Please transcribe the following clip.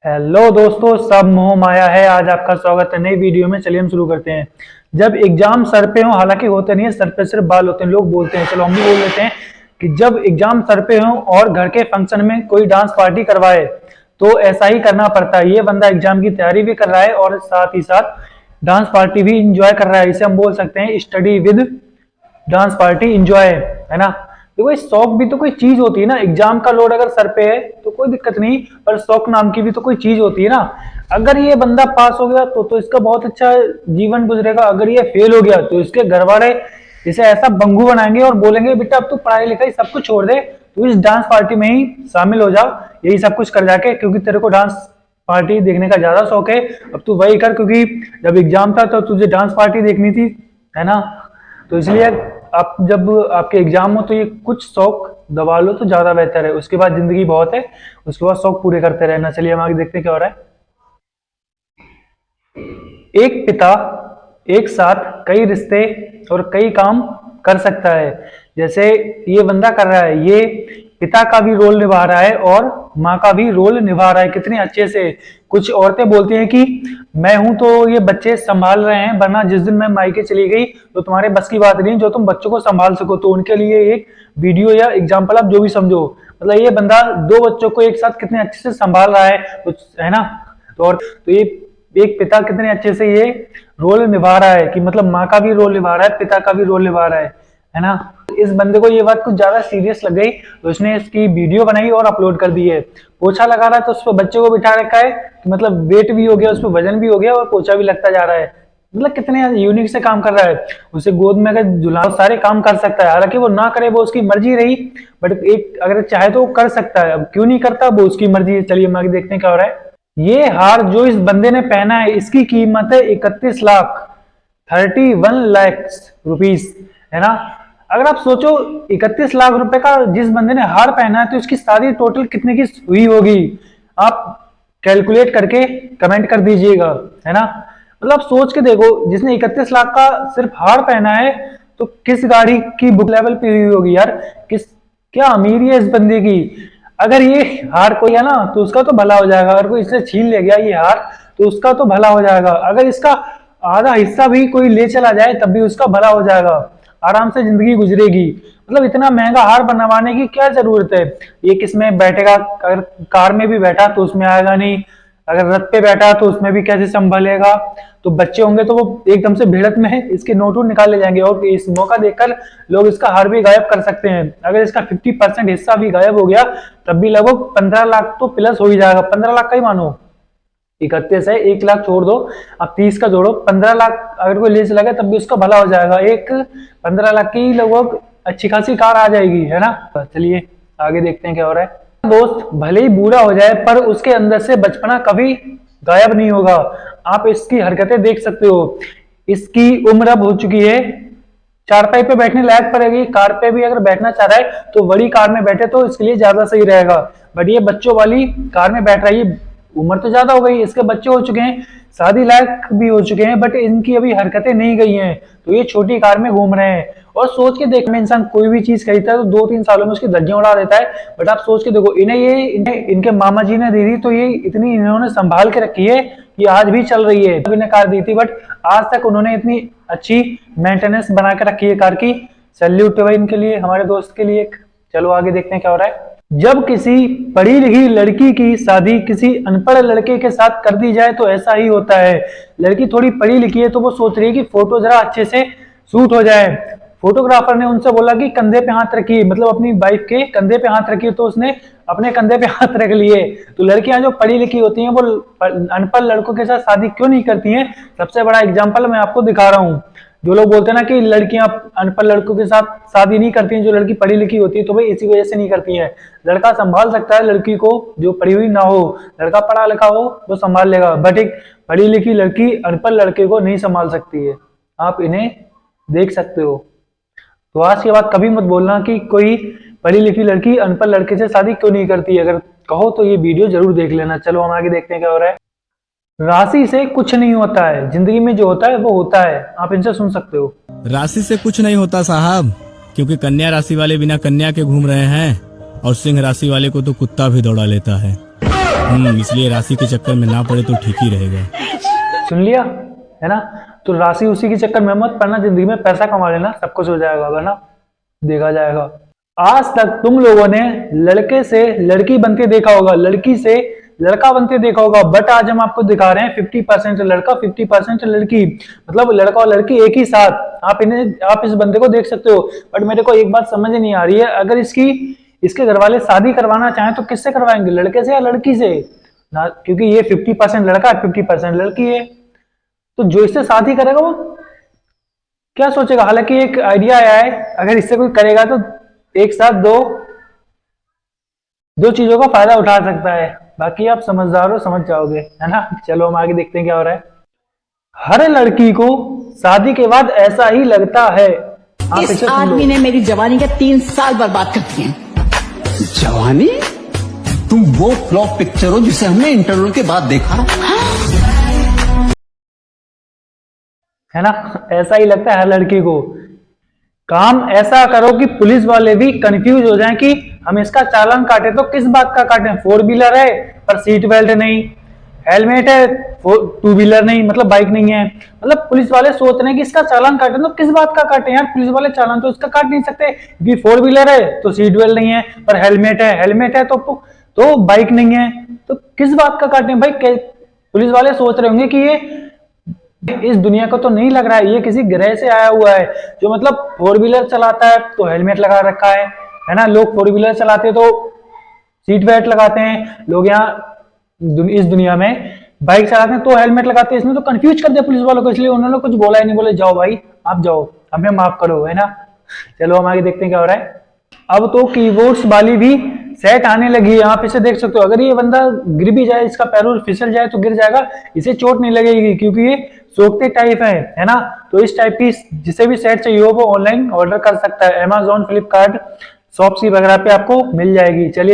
Hello दोस्तों, सब मोह माया है। आज आपका स्वागत है नई वीडियो में। चलिए हम शुरू करते हैं। जब एग्जाम सर पे हो, हालांकि होते नहीं है, सर पे सिर्फ बाल होते हैं, लोग बोलते हैं, चलो हम भी बोल देते हैं कि जब एग्जाम सर पे हो और घर के फंक्शन में कोई डांस पार्टी करवाए तो ऐसा ही करना पड़ता है। ये बंदा एग्जाम की तैयारी भी कर रहा है और साथ ही साथ डांस पार्टी भी इंजॉय कर रहा है। इसे हम बोल सकते हैं study with dance party enjoy, है ना। देखो इस शौक भी तो कोई चीज होती है ना। एग्जाम का लोड अगर सर पे है तो कोई दिक्कत नहीं, पर शौक नाम की भी तो कोई चीज होती है ना। अगर ये बंदा पास हो गया तो इसका बहुत अच्छा जीवन गुजरेगा। अगर ये फेल हो गया तो इसके घर वाले इसे ऐसा बंगू बनाएंगे और बोलेंगे बेटा अब तू पढ़ाई लिखाई सब कुछ छोड़ दे, तू इस डांस पार्टी में ही शामिल हो जा, यही सब कुछ कर जाके, क्योंकि तेरे को डांस पार्टी देखने का ज्यादा शौक है, अब तू वही कर, क्योंकि जब एग्जाम था तो तुझे डांस पार्टी देखनी थी, है ना। तो इसलिए आप जब आपके एग्जाम हो तो ये कुछ शौक दबा लो तो ज्यादा बेहतर है। उसके बाद जिंदगी बहुत है, उसके बाद शौक पूरे करते रहना। चलिए हम आगे देखते हैं क्या हो रहा है। एक पिता एक साथ कई रिश्ते और कई काम कर सकता है। जैसे ये बंदा कर रहा है, ये पिता का भी रोल निभा रहा है और माँ का भी रोल निभा रहा है कितने अच्छे से। कुछ औरतें बोलती हैं कि मैं हूं तो ये बच्चे संभाल रहे हैं, वरना जिस दिन मैं मायके चली गई तो तुम्हारे बस की बात नहीं जो तुम बच्चों को संभाल सको। तो उनके लिए एक वीडियो या एग्जाम्पल आप जो भी समझो, मतलब ये बंदा दो बच्चों को एक साथ कितने अच्छे से संभाल रहा है, है ना। तो ये एक पिता कितने अच्छे से ये रोल निभा रहा है कि मतलब माँ का भी रोल निभा रहा है, पिता का भी रोल निभा रहा है ना। इस बंदे को ये बात कुछ ज्यादा सीरियस लग गई तो इसने इसकी वीडियो बनाई और अपलोड कर दी है। पोछा लगा रहा है तो उस पर बच्चे को बिठा रखा है कि मतलब वेट भी हो गया, उस पर वजन भी हो गया और पोछा भी लगता जा रहा है। मतलब कितने यूनिक से काम कर रहा है। उसे गोद में अगर झुला सारे काम कर सकता है, हालांकि वो ना करे वो उसकी मर्जी रही, बट एक अगर चाहे तो वो कर सकता है। अब क्यों नहीं करता वो उसकी मर्जी है। चलिए हम आगे देखते हैं क्या हो रहा है। ये हार जो इस बंदे ने पहना है इसकी कीमत है 31 लाख 31 लाख रुपीस, है ना। अगर आप सोचो 31 लाख रुपए का जिस बंदे ने हार पहना है तो इसकी शादी टोटल कितने की हुई होगी, आप कैलकुलेट करके कमेंट कर दीजिएगा, है ना। मतलब सोच के देखो, जिसने 31 लाख का सिर्फ हार पहना है तो किस गाड़ी की बुक लेवल पे हुई होगी यार, क्या अमीरी है इस बंदे की। अगर ये हार कोई है ना तो उसका तो भला हो जाएगा, अगर कोई इससे छीन ले गया ये हार तो उसका तो भला हो जाएगा, अगर इसका आधा हिस्सा भी कोई ले चला जाए तब भी उसका भला हो जाएगा, आराम से जिंदगी गुजरेगी। मतलब इतना महंगा हार बनवाने की क्या जरूरत है। ये किसमें बैठेगा, अगर कार में भी बैठा तो उसमें आएगा नहीं, अगर रथ पे बैठा तो उसमें भी कैसे संभलेगा। तो बच्चे होंगे तो वो एकदम से भिड़त में इसके नोट निकाले जाएंगे और इस मौका देखकर लोग इसका हार भी गायब कर सकते हैं। अगर इसका 50% हिस्सा भी गायब हो गया तब भी लगभग 15 लाख तो प्लस हो ही जाएगा। 15 लाख का ही मानो, 31 है, 1 लाख छोड़ दो, अब 30 का जोड़ो, 15 लाख अगर कोई ले चला गया तब भी उसका भला हो जाएगा। एक 15 लाख की लगभग अच्छी खासी कार आ जाएगी, है ना। चलिए आगे देखते हैं क्या हो रहा है। दोस्त भले ही बूढ़ा हो जाए पर उसके अंदर से बचपना कभी गायब नहीं होगा। आप इसकी हरकतें देख सकते हो। इसकी उम्र अब हो चुकी है, चारपाई पे बैठने लायक पड़ेगी। कार पे भी अगर बैठना चाह रहा है तो बड़ी कार में बैठे तो इसके लिए ज्यादा सही रहेगा, बट ये बच्चों वाली कार में बैठ रही है। उम्र तो ज्यादा हो गई, इसके बच्चे हो चुके हैं, शादी लायक भी हो चुके हैं, बट इनकी अभी हरकतें नहीं गई हैं तो ये छोटी कार में घूम रहे हैं। और सोच के देख में इंसान कोई भी चीज खरीदता है तो 2-3 सालों में उसकी धज्जियां उड़ा देता है, बट आप सोच के देखो इन्हें इनके मामा जी ने दी थी तो ये इतनी इन्होंने संभाल के रखी है, ये आज भी चल रही है। अभी ने कार दी थी बट आज तक उन्होंने इतनी अच्छी मेंटेनेंस बना के रखी है कार की। सैल्यूट है भाई इनके लिए, हमारे दोस्त के लिए। चलो आगे देखते हैं क्या हो रहा है। जब किसी पढ़ी लिखी लड़की की शादी किसी अनपढ़ लड़के के साथ कर दी जाए तो ऐसा ही होता है। लड़की थोड़ी पढ़ी लिखी है तो वो सोच रही है कि फोटो जरा अच्छे से शूट हो जाए। फोटोग्राफर ने उनसे बोला कि कंधे पे हाथ रखिए, मतलब अपनी वाइफ के कंधे पे हाथ रखिए, तो उसने अपने कंधे पे हाथ रख लिए। तो लड़कियां जो पढ़ी लिखी होती हैं वो अनपढ़ लड़कों के साथ शादी क्यों नहीं करती हैं। सबसे बड़ा एग्जाम्पल मैं आपको दिखा रहा हूँ। जो लोग बोलते हैं ना कि लड़कियां अनपढ़ लड़कों के साथ शादी नहीं करती हैं, जो लड़की पढ़ी लिखी होती है, तो भाई इसी वजह से नहीं करती हैं। लड़का संभाल सकता है लड़की को जो पढ़ी हुई ना हो, लड़का पढ़ा लिखा हो वो संभाल लेगा, बट एक पढ़ी लिखी लड़की अनपढ़ लड़के को नहीं संभाल सकती है। आप इन्हें देख सकते हो। तो आज के बाद कभी मत बोलना कि कोई पढ़ी लिखी लड़की अनपढ़ लड़के से शादी क्यों नहीं करती। अगर कहो तो ये वीडियो जरूर देख लेना। चलो हम आगे देखते हैं क्या हो रहा है। राशि से कुछ नहीं होता है, जिंदगी में जो होता है वो होता है। आप इनसे सुन सकते हो। राशि से कुछ नहीं होता साहब, क्योंकि कन्या राशि वाले बिना कन्या के घूम रहे हैं और सिंह राशि वाले को तो कुत्ता भी दौड़ा लेता है। इसलिए राशि के चक्कर में ना पड़े तो ठीक ही रहेगा। सुन लिया है ना। तो राशि उसी के चक्कर में मत पड़ना, जिंदगी में पैसा कमा लेना, सब कुछ हो जाएगा, वरना देखा जाएगा। आज तक तुम लोगों ने लड़के से लड़की बनते देखा होगा, लड़की से लड़का बनते देखा होगा, बट आज हम आपको दिखा रहे हैं 50% लड़का 50% लड़की, मतलब लड़का और लड़की एक ही साथ। आप इस बंदे को देख सकते हो। बट मेरे को एक बात समझ नहीं आ रही है, अगर इसके घर वाले शादी करवाना चाहें तो किससे करवाएंगे, लड़के से या लड़की से ना, क्योंकि ये 50% लड़का है 50% लड़की है। तो जो इससे शादी करेगा वो क्या सोचेगा। हालांकि एक आइडिया आया है, अगर इससे कोई करेगा तो एक साथ दो चीजों का फायदा उठा सकता है। बाकी आप समझदार हो, समझ जाओगे, है ना। चलो हम आगे देखते हैं क्या हो रहा है। हर लड़की को शादी के बाद ऐसा ही लगता है। इस आदमी ने मेरी जवानी के 3 साल बर्बाद कर दिए। जवानी? तुम वो फ्लॉप पिक्चर हो जिसे हमने इंटरवल के बाद देखा, है ना। ऐसा ही लगता है हर लड़की को। काम ऐसा करो कि पुलिस वाले भी कंफ्यूज हो जाएं कि हम इसका चालान काटे तो किस बात का काटें। 4 व्हीलर है पर सीट बेल्ट नहीं, हेलमेट है 2 व्हीलर नहीं, मतलब बाइक नहीं है। मतलब पुलिस वाले सोच रहे हैं कि इसका चालान काटें तो किस बात का काटें यार। पुलिस वाले चालान तो इसका काट नहीं सकते क्योंकि 4 व्हीलर है तो सीट बेल्ट नहीं है, पर हेलमेट है तो बाइक नहीं है, तो किस बात का काटें भाई। पुलिस वाले सोच रहे होंगे कि ये इस दुनिया को तो नहीं लग रहा है, ये किसी ग्रह से आया हुआ है जो मतलब 4 व्हीलर चलाता है तो हेलमेट लगा रखा है ना। लोग 4 व्हीलर चलाते तो सीट बेल्ट लगाते हैं, लोग यहाँ इस दुनिया में बाइक चलाते हैं तो हेलमेट लगाते हैं। इसने तो कंफ्यूज कर दिया पुलिस वालों को, इसलिए उन्होंने कुछ बोला ही नहीं, बोले जाओ भाई आप जाओ, हमें माफ करो, है ना। चलो हम आगे देखते हैं क्या हो रहा है। अब तो कीबोर्ड्स वाली भी सेट आने लगी है, आप इसे देख सकते हो। अगर ये बंदा गिर भी जाए, इसका पैर फिसल जाए तो गिर जाएगा, इसे चोट नहीं लगेगी क्योंकि ये सोखते टाइप है ना। तो इस टाइप की जिसे भी सेट चाहिए हो वो ऑनलाइन ऑर्डर कर सकता है। Amazon, फ्लिपकार्ट, शॉप्सी वगैरह पे आपको मिल जाएगी। चलिए